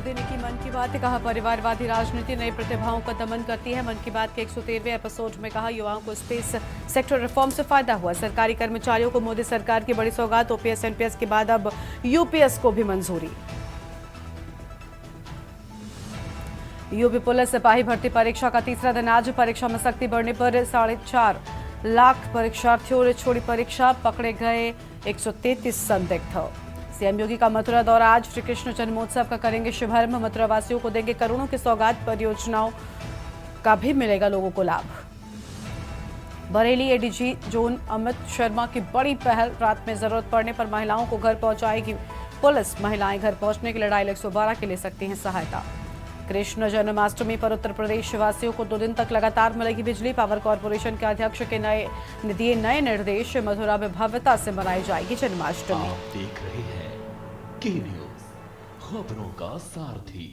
मोदी ने की मन की बात, कहा परिवारवादी राजनीति नई प्रतिभाओं का दमन करती है। मन की बात के 113वें एपिसोड में कहा युवाओं को स्पेस सेक्टर रिफॉर्म से फायदा हुआ। सरकारी कर्मचारियों को मोदी सरकार की बड़ी सौगात, ओपीएस एनपीएस के बाद अब यूपीएस को भी मंजूरी। यूपी पुलिस सिपाही भर्ती परीक्षा का तीसरा दिन आज। परीक्षा में सख्ती बढ़ने पर 4.5 लाख परीक्षार्थियों ने छोड़ी परीक्षा, पकड़े गए 133 संदिग्ध। सीएम योगी का मथुरा दौरा आज। श्री कृष्ण जन्मोत्सव का करेंगे शुभारंभ। मथुरा वासियों को देंगे करोड़ों की सौगात, परियोजनाओं का भी मिलेगा लोगों को लाभ। बरेली एडीजी जोन अमित शर्मा की बड़ी पहल, रात में जरूरत पड़ने पर महिलाओं को घर पहुंचाएगी पुलिस। महिलाएं घर पहुंचने के लिए डायल 112 के ले सकती हैं सहायता। कृष्ण जन्माष्टमी पर उत्तर प्रदेश वासियों को 2 दिन तक लगातार मिलेगी बिजली। पावर कॉर्पोरेशन के अध्यक्ष के दिए नए निर्देश। मथुरा में भव्यता से मनाई जाएगी जन्माष्टमी। आप देख रहे हैं के न्यूज, खबरों का सारथी।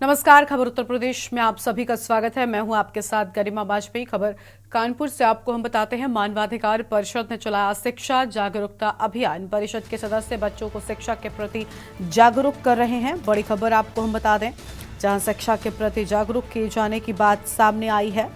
नमस्कार, खबर उत्तर प्रदेश में आप सभी का स्वागत है। मैं हूं आपके साथ गरिमा वाजपेयी। खबर कानपुर से आपको हम बताते हैं, मानवाधिकार परिषद ने चलाया शिक्षा जागरूकता अभियान। परिषद के सदस्य बच्चों को शिक्षा के प्रति जागरूक कर रहे हैं। बड़ी खबर आपको हम बता दें, जहां शिक्षा के प्रति जागरूक किए जाने की बात सामने आई है।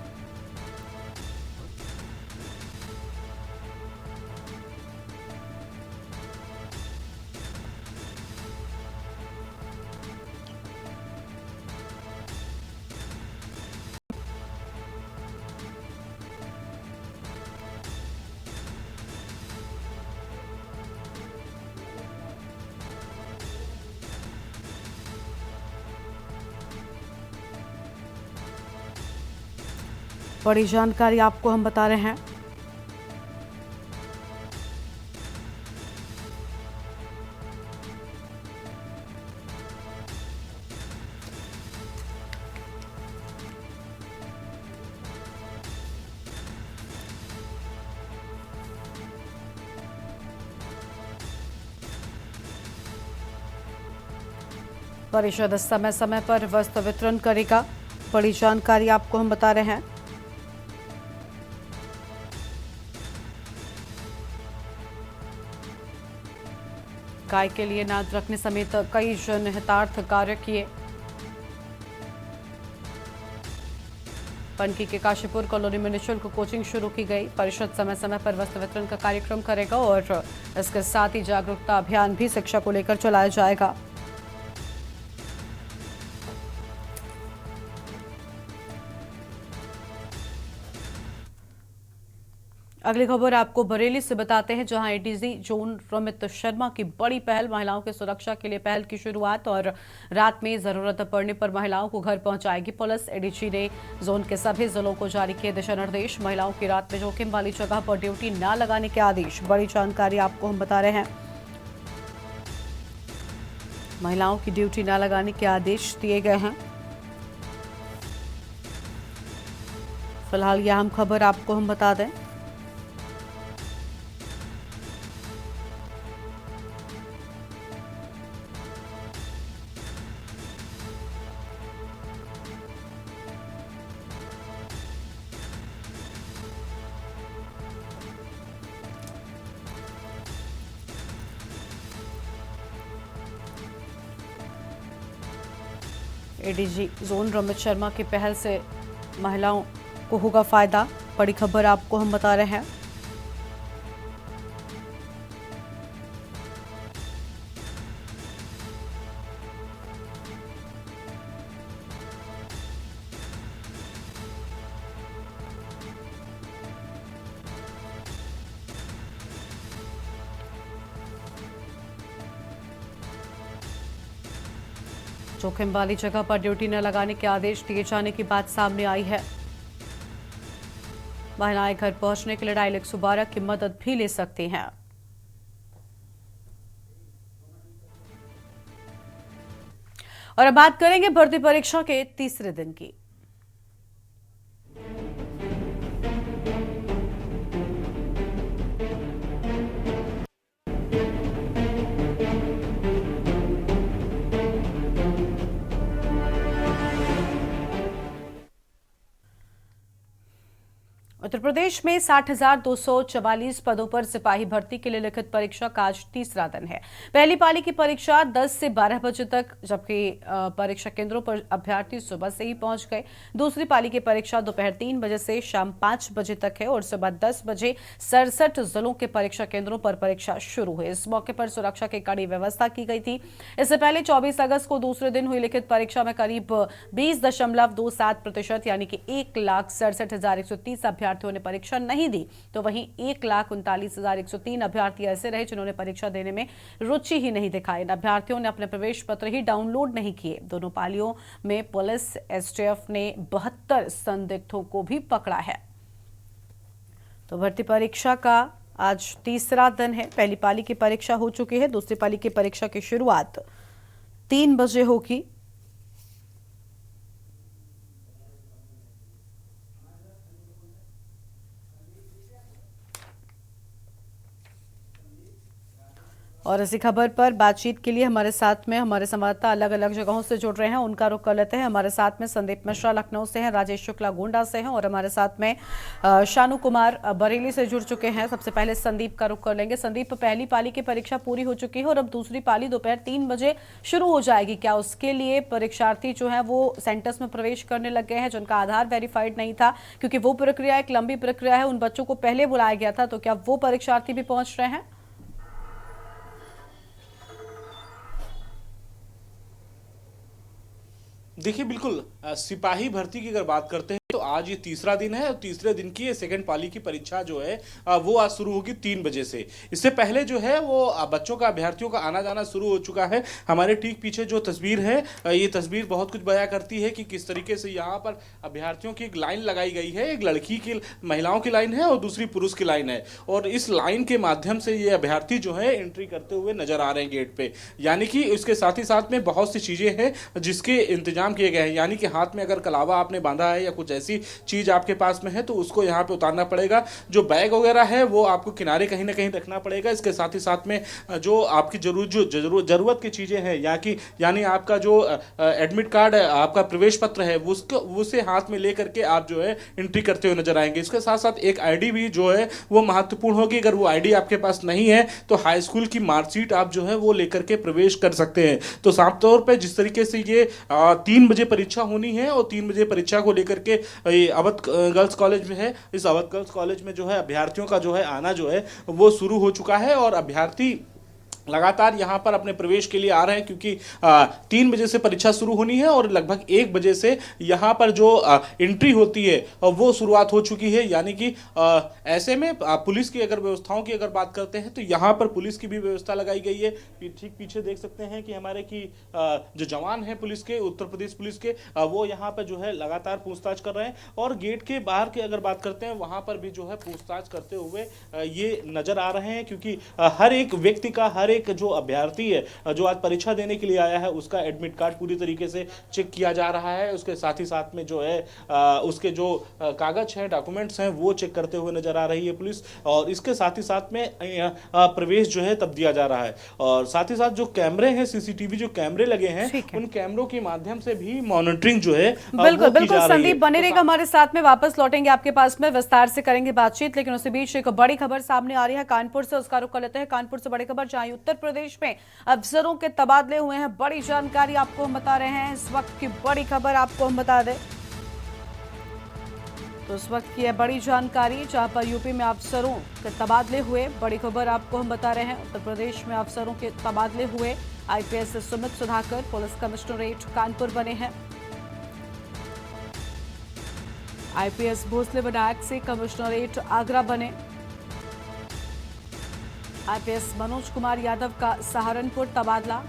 बड़ी जानकारी आपको हम बता रहे हैं। परिषद समय समय पर वस्त्र वितरण करेगा। बड़ी जानकारी आपको हम बता रहे हैं। गाय के लिए नाद रखने समेत कई जनहितार्थ कार्य किए। पनकी के काशीपुर कॉलोनी में निःशुल्क कोचिंग शुरू की गई। परिषद समय समय पर वस्त्र वितरण का कार्यक्रम करेगा और इसके साथ ही जागरूकता अभियान भी शिक्षा को लेकर चलाया जाएगा। अगली खबर आपको बरेली से बताते हैं, जहां एडीजी जोन अमित शर्मा की बड़ी पहल, महिलाओं की सुरक्षा के लिए पहल की शुरुआत और रात में जरूरत पड़ने पर महिलाओं को घर पहुंचाएगी पुलिस। एडीजी ने जोन के सभी जिलों को जारी किए दिशा निर्देश। महिलाओं की रात में जोखिम वाली जगह पर ड्यूटी न लगाने के आदेश। बड़ी जानकारी आपको हम बता रहे हैं, महिलाओं की ड्यूटी न लगाने के आदेश दिए गए हैं। फिलहाल यह अहम खबर आपको हम बता दें। एडीजी जोन अमित शर्मा की पहल से महिलाओं को होगा फायदा। बड़ी खबर आपको हम बता रहे हैं। जोखिम वाली जगह पर ड्यूटी न लगाने के आदेश दिए जाने की बात सामने आई है। महिलाएं घर पहुंचने के लिए डायल 112 की मदद भी ले सकती हैं। और अब बात करेंगे भर्ती परीक्षा के तीसरे दिन की। उत्तर प्रदेश में 60,244 पदों पर सिपाही भर्ती के लिए लिखित परीक्षा का आज तीसरा दिन है। पहली पाली की परीक्षा 10 से 12 बजे तक, जबकि परीक्षा केंद्रों पर अभ्यर्थी सुबह से ही पहुंच गए। दूसरी पाली की परीक्षा दोपहर 3 बजे से शाम 5 बजे तक है और सुबह 10 बजे 67 जिलों के परीक्षा केंद्रों पर परीक्षा शुरू हुई। इस मौके पर सुरक्षा की कड़ी व्यवस्था की गई थी। इससे पहले 24 अगस्त को दूसरे दिन हुई लिखित परीक्षा में करीब 20.27% यानी कि 1,67,130 अभ्यर्थियों ने परीक्षा नहीं दी, तो वहीं 1,39,103 अभ्यर्थी ऐसे रहे जिन्होंने परीक्षा देने में रुचि ही नहीं दिखाई। इन अभ्यर्थियों ने अपने प्रवेश पत्र ही डाउनलोड नहीं किए। दोनों पालियों में पुलिस एसटीएफ ने 72 संदिग्धों को भी पकड़ा है। तो भर्ती परीक्षा का आज तीसरा दिन है। पहली पाली की परीक्षा हो चुकी है। दूसरी पाली की परीक्षा की शुरुआत 3 बजे होगी। और इसी खबर पर बातचीत के लिए हमारे साथ में हमारे संवाददाता अलग अलग जगहों से जुड़ रहे हैं, उनका रुख कर लेते हैं। हमारे साथ में संदीप मिश्रा लखनऊ से हैं, राजेश शुक्ला गोंडा से हैं और हमारे साथ में शानू कुमार बरेली से जुड़ चुके हैं। सबसे पहले संदीप का रुख कर लेंगे। संदीप, पहली पाली की परीक्षा पूरी हो चुकी है और अब दूसरी पाली दोपहर 3 बजे शुरू हो जाएगी। क्या उसके लिए परीक्षार्थी जो है वो सेंटर्स में प्रवेश करने लग गए हैं जिनका आधार वेरीफाइड नहीं था? क्योंकि वो प्रक्रिया एक लंबी प्रक्रिया है, उन बच्चों को पहले बुलाया गया था, तो क्या वो परीक्षार्थी भी पहुंच रहे हैं? देखिए बिल्कुल सिपाही भर्ती की अगर बात करते हैं तो आज ये तीसरा दिन है और तीसरे दिन की ये सेकंड पाली की परीक्षा जो है वो आज शुरू होगी 3 बजे से। इससे पहले जो है वो बच्चों का, अभ्यर्थियों का आना जाना शुरू हो चुका है। हमारे ठीक पीछे जो तस्वीर है ये तस्वीर बहुत कुछ बयां करती है कि किस तरीके से यहाँ पर अभ्यर्थियों की एक लाइन लगाई गई है। एक लड़की की, महिलाओं की लाइन है और दूसरी पुरुष की लाइन है और इस लाइन के माध्यम से ये अभ्यर्थी जो है एंट्री करते हुए नजर आ रहे हैं गेट पे। यानी कि इसके साथ ही साथ में बहुत सी चीजें हैं जिसके इंतजाम किए गए हैं। यानी कि हाथ में अगर कलावा आपने बांधा है या कुछ ऐसी चीज आपके पास में है तो उसको यहाँ पे उतारना पड़ेगा। जो बैग वगैरह है वो आपको किनारे कहीं ना कहीं रखना पड़ेगा। इसके साथ ही साथ में जो आपकी जरूरत की चीजें हैं यानी आपका जो एडमिट कार्ड है, आपका प्रवेश पत्र है, उसको उसे हाथ में लेकर के आप जो है एंट्री करते हुए नजर आएंगे। इसके साथ साथ एक आईडी भी जो है वो महत्वपूर्ण होगी। अगर वो आईडी आपके पास नहीं है तो हाई स्कूल की मार्कशीट आप जो है वो लेकर के प्रवेश कर सकते हैं। तो साफ तौर पर जिस तरीके से ये 3 बजे परीक्षा होनी है और 3 बजे परीक्षा को लेकर के अवध गर्ल्स कॉलेज में है, इस अवध गर्ल्स कॉलेज में जो है अभ्यर्थियों का जो है आना जो है वो शुरू हो चुका है और अभ्यर्थी लगातार यहाँ पर अपने प्रवेश के लिए आ रहे हैं क्योंकि 3 बजे से परीक्षा शुरू होनी है और लगभग 1 बजे से यहाँ पर जो एंट्री होती है वो शुरुआत हो चुकी है। यानी कि ऐसे में पुलिस की अगर व्यवस्थाओं की अगर बात करते हैं तो यहाँ पर पुलिस की भी व्यवस्था लगाई गई है। ठीक पीछे देख सकते हैं कि हमारे की जो जवान हैं पुलिस के, उत्तर प्रदेश पुलिस के, वो यहाँ पर जो है लगातार पूछताछ कर रहे हैं और गेट के बाहर की अगर बात करते हैं वहाँ पर भी जो है पूछताछ करते हुए ये नजर आ रहे हैं क्योंकि हर एक व्यक्ति का, हर एक जो अभ्यर्थी है जो आज परीक्षा देने के लिए आया है उसका एडमिट कार्ड पूरी तरीके से चेक किया जा रहा है। उसके साथ ही साथ में जो है उसके जो कागज हैं, डॉक्यूमेंट्स हैं, वो चेक करते हुए नजर आ रही है पुलिस। और इसके साथ ही साथ में प्रवेश जो है तब दिया जा रहा है और साथ ही साथ जो कैमरे हैं, सीसीटीवी जो कैमरे लगे हैं, उन कैमरों के माध्यम से भी मॉनिटरिंग जो है बिल्कुल बिल्कुल संदीप बने रहेगा हमारे साथ में। वापस लौटेंगे आपके पास में, विस्तार से करेंगे बातचीत, लेकिन उसी बीच एक बड़ी खबर सामने आ रही है कानपुर से, उसका रुख कर लेते हैं। कानपुर से बड़ी खबर, जहां उत्तर प्रदेश में अफसरों के तबादले हुए हैं। बड़ी जानकारी आपको हम बता रहे हैं। इस वक्त की बड़ी खबर आपको हम बता दें तो इस वक्त की है बड़ी जानकारी, जहां पर यूपी में अफसरों के तबादले हुए। बड़ी खबर आपको हम बता रहे हैं, उत्तर प्रदेश में अफसरों के तबादले हुए। IPS Sumit Sudhakar police commissionerate Kanpur बने हैं। आईपीएस भोसले विनायक से कमिश्नरेट आगरा बने। आईपीएस मनोज कुमार यादव का सहारनपुर तबादला।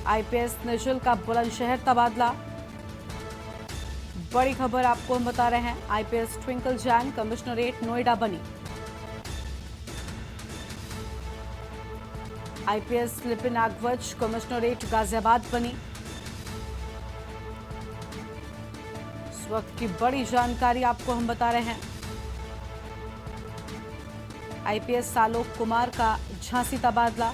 आईपीएस निश्चल का बुलंदशहर तबादला। बड़ी खबर आपको हम बता रहे हैं, IPS twinkle Jain commissionerate Noida बनी। आईपीएस लिपिन आगवच कमिश्नरेट गाजियाबाद बनी। इस वक्त की बड़ी जानकारी आपको हम बता रहे हैं, आईपीएस आलोक कुमार का झांसी तबादला।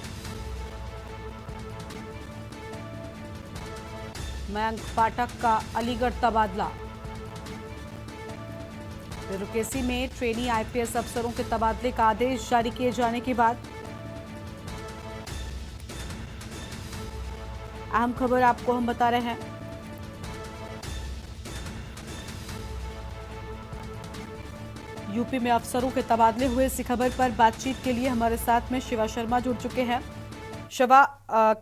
मयंक पाठक का अलीगढ़ तबादला। रेणुकेसी में ट्रेनी आईपीएस अफसरों के तबादले का आदेश जारी किए जाने के बाद अहम खबर आपको हम बता रहे हैं। यूपी में अफसरों के तबादले हुए, इसी खबर पर बातचीत के लिए हमारे साथ में शिवा शर्मा जुड़ चुके हैं। शिवा,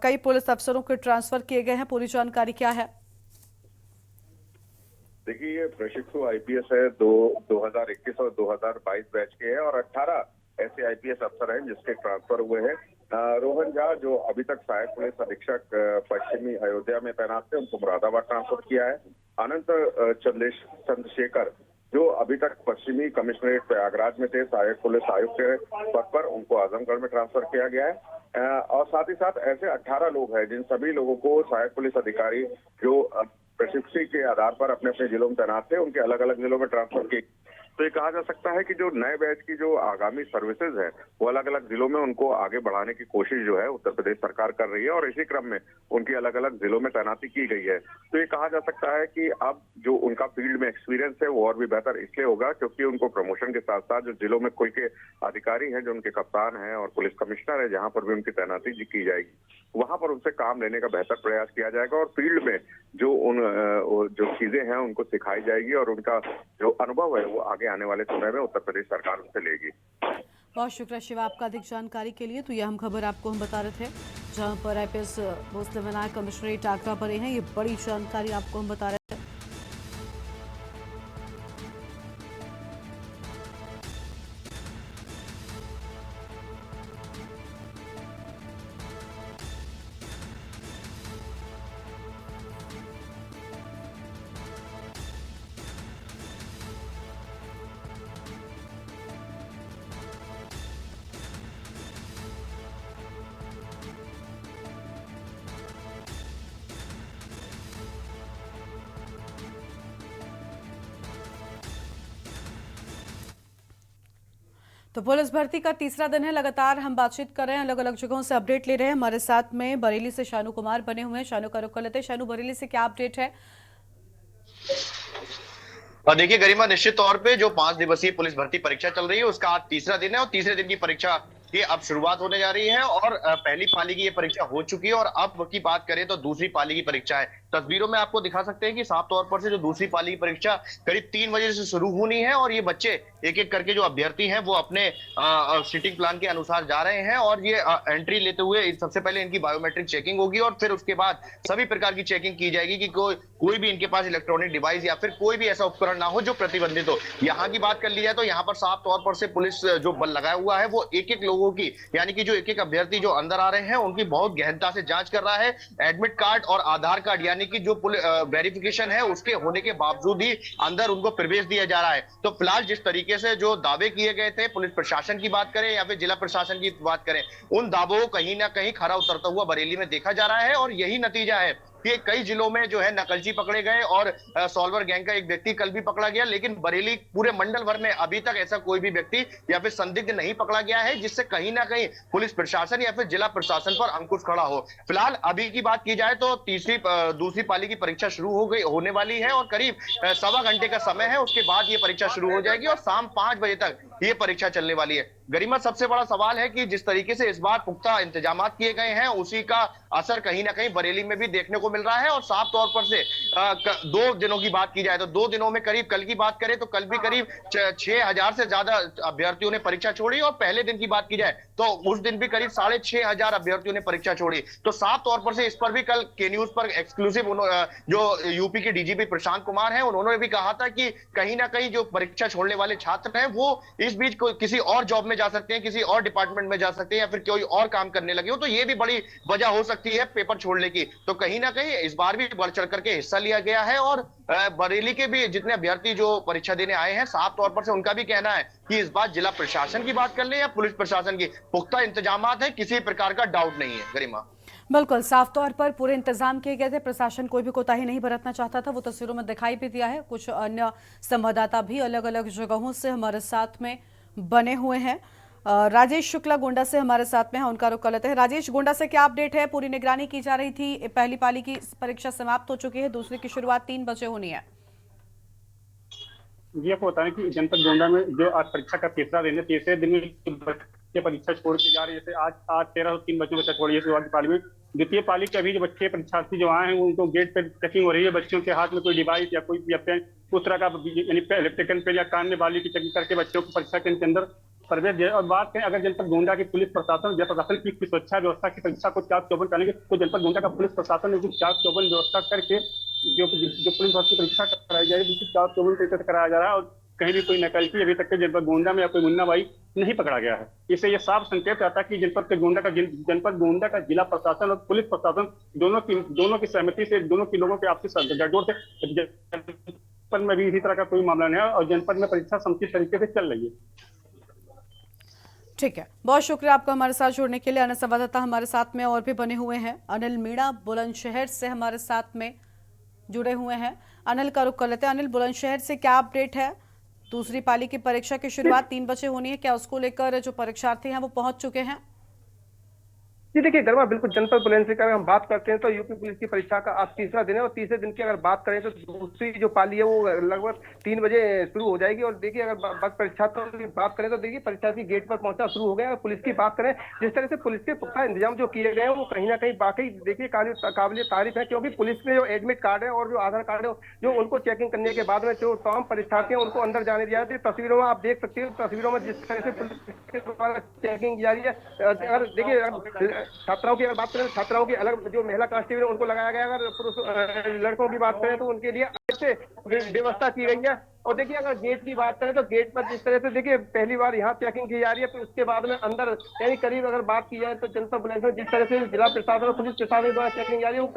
कई पुलिस अफसरों के ट्रांसफर किए गए हैं, पूरी जानकारी क्या है? देखिए, ये प्रशिक्षु आईपीएस है 2021 और 2022 बैच के हैं और 18 ऐसे आईपीएस अफसर हैं जिसके ट्रांसफर हुए हैं। रोहन झा जो अभी तक सहायक पुलिस अधीक्षक पश्चिमी अयोध्या में तैनात थे, उनको मुरादाबाद ट्रांसफर किया है। अनंत चंद्रशेखर जो अभी तक पश्चिमी कमिश्नरेट प्रयागराज में थे, सहायक पुलिस आयुक्त के पद पर, उनको आजमगढ़ में ट्रांसफर किया गया है। और साथ ही साथ ऐसे 18 लोग हैं जिन सभी लोगों को सहायक पुलिस अधिकारी जो प्रशिक्षु के आधार पर अपने अपने जिलों में तैनात थे, उनके अलग अलग जिलों में ट्रांसफर किए। तो ये कहा जा सकता है कि जो नए बैच की जो आगामी सर्विसेज है वो अलग अलग जिलों में उनको आगे बढ़ाने की कोशिश जो है उत्तर प्रदेश सरकार कर रही है और इसी क्रम में उनकी अलग अलग जिलों में तैनाती की गई है। तो ये कहा जा सकता है कि अब जो उनका फील्ड में एक्सपीरियंस है वो और भी बेहतर इसलिए होगा क्योंकि उनको प्रमोशन के साथ साथ जो जिलों में खुल के अधिकारी हैं, जो उनके कप्तान हैं और पुलिस कमिश्नर है, जहां पर भी उनकी तैनाती की जाएगी, वहां पर उनसे काम लेने का बेहतर प्रयास किया जाएगा और फील्ड में जो चीजें हैं उनको सिखाई जाएगी और उनका जो अनुभव है वो आगे आने वाले समय में उत्तर प्रदेश सरकार उनसे लेगी। बहुत शुक्रिया शिवा आपका अधिक जानकारी के लिए। तो यह हम खबर आपको हम बता रहे थे, जहां पर आईपीएस भोसले विनायक कमिश्नरेट आगरा पर हैं, ये बड़ी जानकारी आपको हम बता रहे थे। तो पुलिस भर्ती का तीसरा दिन है, लगातार हम बातचीत कर रहे हैं, अलग अलग जगहों से अपडेट ले रहे हैं। हमारे साथ में बरेली से शानू कुमार बने हुए हैं। शानू का रुख कर लेते हैं। शानू, बरेली से क्या अपडेट है? और देखिए गरिमा, निश्चित तौर पे जो 5 दिवसीय पुलिस भर्ती परीक्षा चल रही है उसका आज तीसरा दिन है और तीसरे दिन की परीक्षा की अब शुरुआत होने जा रही है और पहली पाली की ये परीक्षा हो चुकी है और अब की बात करें तो दूसरी पाली की परीक्षा है। तस्वीरों में आपको दिखा सकते हैं कि साफ तौर पर से जो दूसरी पाली की परीक्षा करीब 3 बजे से शुरू होनी है और ये बच्चे एक एक करके जो अभ्यर्थी हैं वो अपने सीटिंग प्लान के अनुसार जा रहे हैं और ये एंट्री लेते हुए सबसे पहले इनकी बायोमेट्रिक चेकिंग होगी और फिर उसके बाद सभी प्रकार की चेकिंग की जाएगी कि कोई भी इनके पास इलेक्ट्रॉनिक डिवाइस या फिर कोई भी ऐसा उपकरण ना हो जो प्रतिबंधित हो। यहाँ की बात कर ली जाए तो यहाँ पर साफ तौर पर से पुलिस जो बल लगाया हुआ है वो एक एक लोगों की, यानी कि जो एक एक अभ्यर्थी जो अंदर आ रहे हैं उनकी बहुत गहनता से जांच कर रहा है। एडमिट कार्ड और आधार कार्ड यानी कि जो वेरिफिकेशन है उसके होने के बावजूद ही अंदर उनको प्रवेश दिया जा रहा है। तो फिलहाल जिस तरीके से जो दावे किए गए थे, पुलिस प्रशासन की बात करें या फिर जिला प्रशासन की बात करें, उन दावों को कहीं ना कहीं खरा उतरता हुआ बरेली में देखा जा रहा है और यही नतीजा है कि कई जिलों में जो है नकलची पकड़े गए और सॉल्वर गैंग का एक व्यक्ति कल भी पकड़ा गया, लेकिन बरेली पूरे मंडल भर में अभी तक ऐसा कोई भी व्यक्ति या फिर संदिग्ध नहीं पकड़ा गया है जिससे कहीं ना कहीं पुलिस प्रशासन या फिर जिला प्रशासन पर अंकुश खड़ा हो। फिलहाल अभी की बात की जाए तो दूसरी पाली की परीक्षा शुरू होने वाली है और करीब 1.25 घंटे का समय है, उसके बाद ये परीक्षा शुरू हो जाएगी और शाम 5 बजे तक ये परीक्षा चलने वाली है। गरिमा, सबसे बड़ा सवाल है कि जिस तरीके से इस बार पुख्ता इंतजाम किए गए हैं उसी का असर कहीं ना कहीं बरेली में भी देखने को मिल रहा है और साफ तौर पर से 2 दिनों की बात की जाए तो 2 दिनों में करीब, कल की बात करें तो कल भी करीब 6,000 से ज्यादा अभ्यर्थियों ने परीक्षा छोड़ी और पहले दिन की बात की जाए तो उस दिन भी करीब 6,500 अभ्यर्थियों ने परीक्षा छोड़ी। तो साफ तौर पर से इस पर भी कल के न्यूज पर एक्सक्लूसिव जो यूपी के डीजीपी प्रशांत कुमार हैं उन्होंने भी कहा था कि कहीं ना कहीं जो परीक्षा छोड़ने वाले छात्र हैं वो इस बीच किसी और जॉब में जा सकते हैं, किसी और डिपार्टमेंट में जा सकते हैं या फिर कोई और काम करने लगे हो, तो ये भी बड़ी वजह हो सकती है पेपर छोड़ने की। तो कहीं ना कहीं इस बार भी बढ़ चढ़ करके हिस्सा लिया गया है और बरेली के भी जितने अभ्यर्थी जो परीक्षा देने आए हैं साफ तौर पर से उनका भी कहना है कि इस बार जिला प्रशासन की बात कर ले या पुलिस प्रशासन की, पुख्ता इंतजाम है, किसी प्रकार का डाउट नहीं है। गरिमा, बिल्कुल साफ तौर पर पूरे इंतजाम किए गए थे, प्रशासन कोई भी कोताही नहीं बरतना चाहता था, वो तस्वीरों में दिखाई भी दिया है। कुछ अन्य संवाददाता भी अलग अलग जगहों से हमारे साथ में बने हुए हैं। राजेश शुक्ला गोंडा से हमारे साथ में है, उनका रुख कर लेते हैं। राजेश, गोंडा से क्या अपडेट है? पूरी निगरानी की जा रही थी, पहली पाली की परीक्षा समाप्त हो चुकी है, दूसरी की शुरुआत 3 बजे होनी है। जी आपको बताएं कि जनपद गोंडा में जो आज परीक्षा का तीसरा दिन है, तीसरे दिन में बच्चे परीक्षा छोड़ के जा रहे हैं। जैसे आज 1303 बच्चों बच्चा छोड़ी है शुरुआत की पाली में। द्वितीय पाली के अभी जो बच्चे परीक्षार्थी जो आए हैं उनको गेट पे चेकिंग हो रही है। बच्चों के हाथ में कोई डिवाइस या कोई या पेन उस तरह का यानी इलेक्ट्रिकल पेन या कान में बाली की चेकिंग करके बच्चों को परीक्षा केंद्र के अंदर प्रवेश दिया। और बात करें अगर जनपद गोंडा की पुलिस प्रशासन की सुरक्षा व्यवस्था की परीक्षा को चाक चौबंद करने की, तो जनपद गोंडा का पुलिस प्रशासन ने कुछ चाक चौबंद व्यवस्था करके जो पुलिस भर्ती परीक्षा कराई जा रही है चाक चौबंद तरीके से कराया जा रहा है। और कहीं भी कोई नकलची अभी तक के जनपद गोंडा में या कोई मुन्ना भाई नहीं पकड़ा गया है। इससे ये साफ संकेत आता है कि जनपद गोंडा का जिला प्रशासन और पुलिस प्रशासन दोनों की सहमति से, दोनों की लोगों के आपसी गठजोड़ से जनपद में भी इसी तरह का कोई मामला नहीं है और जनपद में परीक्षा समुचित तरीके से चल रही है। ठीक है, बहुत शुक्रिया आपका हमारे साथ जुड़ने के लिए। अन्य संवाददाता हमारे साथ में और भी बने हुए हैं। अनिल मीणा बुलंदशहर से हमारे साथ में जुड़े हुए हैं। अनिल का रुख कर लेते हैं। अनिल, बुलंदशहर से क्या अपडेट है? दूसरी पाली की परीक्षा की शुरुआत 3 बजे होनी है, क्या उसको लेकर जो परीक्षार्थी हैं वो पहुंच चुके हैं? जी देखिए गर्मा, बिल्कुल जनपद बुलंदशहर की अगर हम बात करते हैं तो यूपी पुलिस की परीक्षा का आज तीसरा दिन है और तीसरे दिन की अगर बात करें तो दूसरी जो पाली है वो लगभग 3 बजे शुरू हो जाएगी। और देखिए अगर बस परीक्षार्थियों की बात करें तो देखिए परीक्षार्थी गेट पर पहुंचना शुरू हो गए। अगर पुलिस की बात करें, जिस तरह से पुलिस के पुख्ता इंतजाम जो किए गए हैं वो कहीं ना कहीं वाकई देखिए काबिल तारीफ है, क्योंकि पुलिस ने जो एडमिट कार्ड है और जो आधार कार्ड है जो उनको चेकिंग करने के बाद में जो तमाम परीक्षार्थी हैं उनको अंदर जाने दिया जाता है। तस्वीरों में आप देख सकते हो, तस्वीरों में जिस तरह से पुलिस के द्वारा चेकिंग जारी है। अगर देखिए छात्राओं की बात करें, छात्राओं की अलग जो महिला कांस्टेबल है उनको लगाया गया। अगर पुरुष लड़कों की बात करें तो उनके लिए अलग से व्यवस्था की गई है। और देखिए अगर गेट की बात करें तो गेट पर जिस तरह से देखिए पहली बार यहाँ चेकिंग की जा रही है, फिर उसके बाद में अंदर यानी करीब अगर बात की जाए तो जनपद बुलंदशहर में जिस तरह से जिला प्रशासन और पुलिस प्रशासन द्वारा चेकिंग जा रही है वो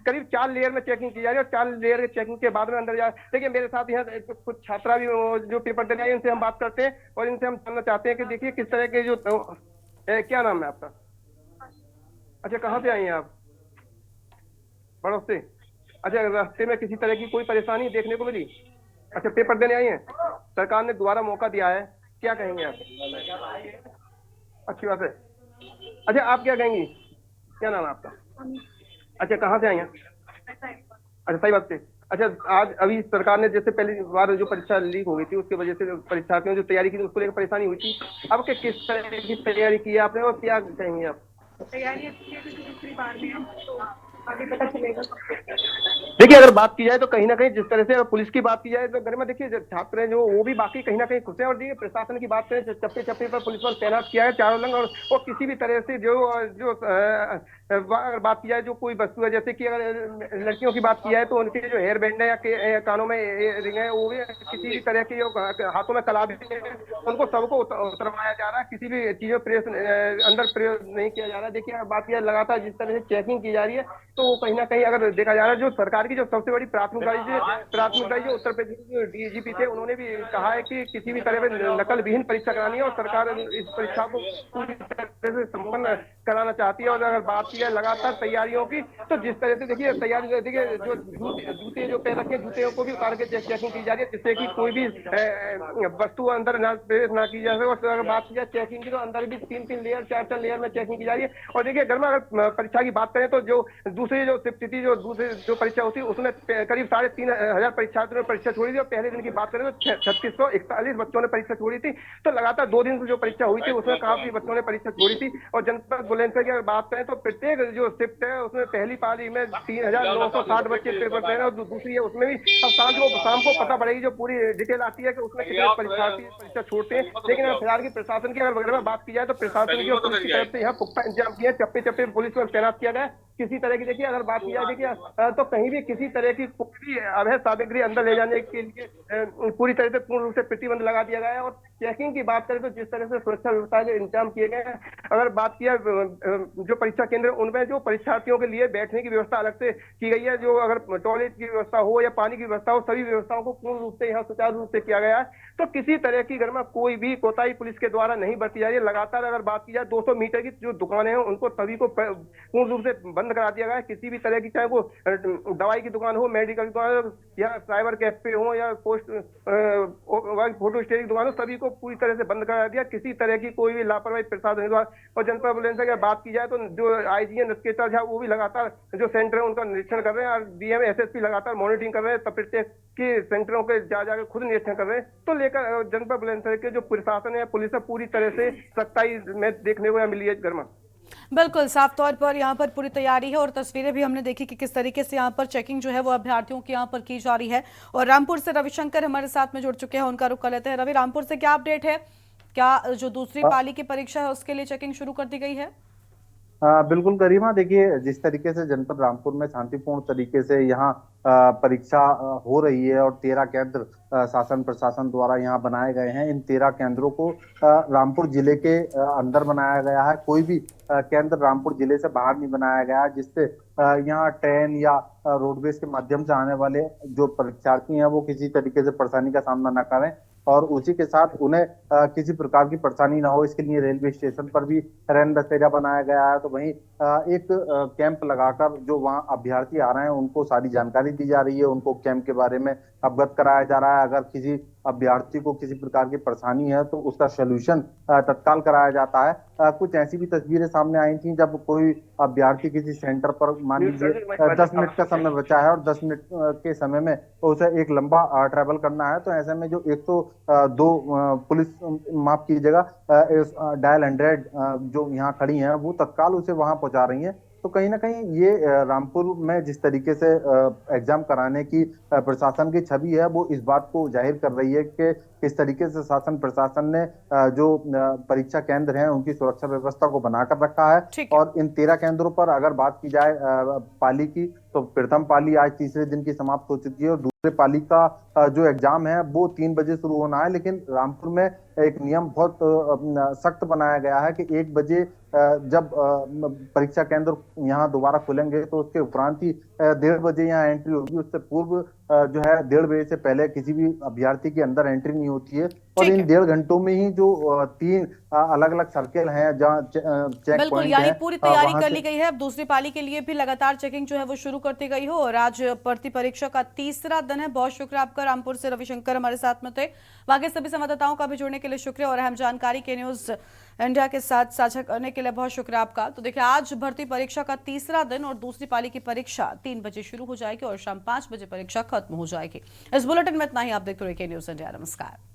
करीब 4 लेयर में चेकिंग की जा रही है। और 4 लेयर की चेकिंग के बाद में अंदर जा देखिए मेरे साथ यहाँ कुछ छात्रा भी जो पेपर देने आए इनसे हम बात करते हैं और इनसे हम जानना चाहते हैं कि देखिए किस तरह के जो क्या नाम है आपका? अच्छा, कहाँ से आई हैं आप? बड़ों से। अच्छा, रास्ते में किसी तरह की कोई परेशानी देखने को मिली? अच्छा, पेपर देने आई हैं। सरकार ने दोबारा मौका दिया है, क्या कहेंगे आप? अच्छी बात है। अच्छा, आप क्या कहेंगी? क्या नाम है आपका? अच्छा, कहाँ से आई हैं? अच्छा, सही बात से। अच्छा, आज अभी सरकार ने जैसे पहली बार जो परीक्षा लीक हो गई थी उसकी वजह से परीक्षार्थियों जो तैयारी की उसको लेकर परेशानी हुई थी, अब के किस तरह की तैयारी की है आपने और क्या कहेंगे आप? तैयारी अच्छी है, दूसरी बार में है तो आगे पता चलेगा। देखिए अगर बात की जाए तो कहीं ना कहीं जिस तरह से पुलिस की बात की जाए तो घर में देखिए छात्र हैं जो वो भी बाकी कहीं ना कहीं खुश हैं। और देखिए प्रशासन की बात करें, चप्पे चप्पे पर पुलिस बल तैनात किया है चारों लंग। और किसी भी तरह से जो अगर बात की जाए जो कोई वस्तु है, जैसे कि अगर लड़कियों की बात की जाए तो उनके जो हेयर बैंड है या कानों में रिंग है वो भी किसी भी तरह की जो हाथों में कला भी है उनको सबको उतरवाया जा रहा है। किसी भी चीजों अंदर प्रयोग नहीं किया जा रहा है। देखिए बात किया लगातार जिस तरह से चेकिंग की जा रही है तो कहीं ना कहीं अगर देखा जा रहा है जो सरकार की जो सबसे बड़ी प्राथमिकता जो उत्तर प्रदेश के डीजीपी थे उन्होंने भी कहा है कि किसी भी तरह में नकल विहीन परीक्षा करानी है और सरकार इस परीक्षा को पूरी तरह से संपन्न कराना चाहती है। और अगर बात की जाए लगातार तैयारियों की तो जिस तरह से देखिए तैयारी देखिए जो जूते जो पहन रखे जूते को भी उतार के चेकिंग की जा रही है जिससे कि कोई भी वस्तु अंदर प्रवेश ना की जा सके। और अगर बात की जाए चेकिंग की तो अंदर भी 3-3 लेयर 4-4 लेयर में चेकिंग की जा रही है। और देखिए घर में अगर परीक्षा की बात करें तो जो दूसरी जो स्थिति जो परीक्षा होती है उसमें करीब 3,500 परीक्षार्थियों ने परीक्षा छोड़ी थी। और पहले दिन की बात करें तो 3641 बच्चों ने परीक्षा छोड़ी थी। तो लगातार 2 दिन जो परीक्षा हुई थी उसमें काफी बच्चों ने परीक्षा छोड़ी थी। और जनपद बुलंदशहर की अगर बात करें तो प्रत्येक जो शिफ्ट है उसमें पहली पाली में 3,960 बच्चे पेपर दे रहे हैं और दूसरी है उसमें भी अब शाम को पता पड़ेगी जो पूरी डिटेल आती है कि उसमें कितने परीक्षार्थी परीक्षा छोड़ते हैं। लेकिन अगर फिलहाल की प्रशासन की अगर बात की जाए तो प्रशासन की पुलिस की तरफ से यहाँ पुख्ता इंतजाम किए, चप्पे चप्पे पुलिस को तैनात किया गया। किसी तरह की देखिए अगर बात की जाए देखिए तो कहीं भी किसी तरह की कोई भी अवैध सामग्री अंदर ले जाने के लिए पूरी तरह से पूर्ण रूप से प्रतिबंध लगा दिया गया है। और चेकिंग की बात करें तो जिस तरह से सुरक्षा व्यवस्था के इंतजाम किए गए हैं, अगर बात किया जो परीक्षा केंद्र उनमें जो परीक्षार्थियों के लिए बैठने की व्यवस्था अलग से की गई है, जो अगर टॉयलेट की व्यवस्था हो या पानी की व्यवस्था हो सभी व्यवस्थाओं को पूर्ण रूप से यहाँ सुचारू रूप से किया गया है। तो किसी तरह की घर में कोई भी कोताही पुलिस के द्वारा नहीं बरती जा रही है। लगातार अगर बात की जाए 200 मीटर की जो दुकानें हैं उनको सभी को पूर्ण रूप से बंद करा दिया गया है। किसी भी तरह की चाहे वो दवाई की दुकान हो, मेडिकल की दुकान हो या साइबर कैफे हो या पोस्ट फोटो स्टेट की दुकान हो, सभी को को पूरी तरह से बंद करा दिया। किसी तरह की कोई भी लापरवाही प्रशासन द्वारा। और जनपद एम्बुलेंस की बात की जाए तो जो आईजी नचकेता झा वो भी लगातार जो सेंटर है उनका निरीक्षण कर रहे हैं और डीएम एसएसपी लगातार मॉनिटरिंग कर रहे हैं। प्रत्येक की सेंटरों के जाकर खुद निरीक्षण कर रहे हैं। तो लेकर जनपद एम्बुलेंस के जो प्रशासन है, पुलिस है, पूरी तरह से सख्ताई में देखने को मिली है। गर्मा बिल्कुल साफ तौर पर यहाँ पर पूरी तैयारी है और तस्वीरें भी हमने देखी कि किस तरीके से यहाँ पर चेकिंग जो है वो अभ्यर्थियों की यहाँ पर की जा रही है। और रामपुर से रविशंकर हमारे साथ में जुड़ चुके हैं, उनका रुख कर लेते हैं। रवि, रामपुर से क्या अपडेट है? क्या जो दूसरी पाली की परीक्षा है उसके लिए चेकिंग शुरू कर दी गई है? बिल्कुल गरिमा, देखिए जिस तरीके से जनपद रामपुर में शांतिपूर्ण तरीके से यहाँ परीक्षा हो रही है और 13 केंद्र शासन प्रशासन द्वारा यहाँ बनाए गए हैं। इन 13 केंद्रों को रामपुर जिले के अंदर बनाया गया है। कोई भी केंद्र रामपुर जिले से बाहर नहीं बनाया गया है, जिससे यहाँ ट्रेन या रोडवेज के माध्यम से आने वाले जो परीक्षार्थी हैं वो किसी तरीके से परेशानी का सामना न करें और उसी के साथ उन्हें किसी प्रकार की परेशानी ना हो, इसके लिए रेलवे स्टेशन पर भी रैन बसेरा बनाया गया है। तो वहीं एक कैंप लगाकर जो वहां अभ्यर्थी आ रहे हैं उनको सारी जानकारी दी जा रही है, उनको कैंप के बारे में अवगत कराया जा रहा है। अगर किसी अभ्यर्थी को किसी प्रकार की परेशानी है तो उसका सोल्यूशन तत्काल कराया जाता है। कुछ ऐसी भी तस्वीरें सामने आई थी जब कोई अभ्यर्थी किसी सेंटर पर, मान लीजिए 10 मिनट का समय बचा है और 10 मिनट के समय में उसे एक लंबा ट्रैवल करना है, तो ऐसे में जो 102 पुलिस, माफ कीजिएगा, डायल 100 जो यहाँ खड़ी हैं वो तत्काल उसे वहां पहुंचा रही हैं। तो कहीं ना कहीं ये रामपुर में जिस तरीके से एग्जाम कराने की प्रशासन की छवि है वो इस बात को जाहिर कर रही है कि किस तरीके से शासन प्रशासन ने जो परीक्षा केंद्र हैं उनकी सुरक्षा व्यवस्था को बनाकर रखा है। और इन 13 केंद्रों पर अगर बात की जाए पाली की, तो प्रथम पाली आज तीसरे दिन की समाप्त हो चुकी है और दूसरे पाली का जो एग्जाम है वो 3 बजे शुरू होना है। लेकिन रामपुर में एक नियम बहुत सख्त बनाया गया है कि 1 बजे जब परीक्षा केंद्र यहाँ दोबारा खुलेंगे तो उसके उपरांत ही 1:30 बजे यहाँ एंट्री होगी। उससे पूर्व जो है 1:30 बजे से पहले किसी भी अभ्यर्थी के अंदर एंट्री नहीं होती है। और इन 1.5 घंटों में ही जो 3 अलग अलग सर्किल हैं जहाँ चेक बिल्कुल, पॉइंट यानी है, पूरी तैयारी कर ली गई है। अब दूसरी पाली के लिए भी लगातार चेकिंग जो है वो शुरू करती गई हो और आज भर्ती परीक्षा का तीसरा दिन है। बहुत शुक्रिया आपका, रामपुर से रविशंकर हमारे साथ में थे। बाकी सभी संवाददाताओं का भी जुड़ने के लिए शुक्रिया और अहम जानकारी के न्यूज इंडिया के साथ साझा करने के लिए बहुत शुक्रिया आपका। तो देखिए, आज भर्ती परीक्षा का तीसरा दिन और दूसरी पाली की परीक्षा 3 बजे शुरू हो जाएगी और शाम 5 बजे परीक्षा खत्म हो जाएगी। इस बुलेटिन में इतना ही। आप देखते रहिए न्यूज इंडिया। नमस्कार।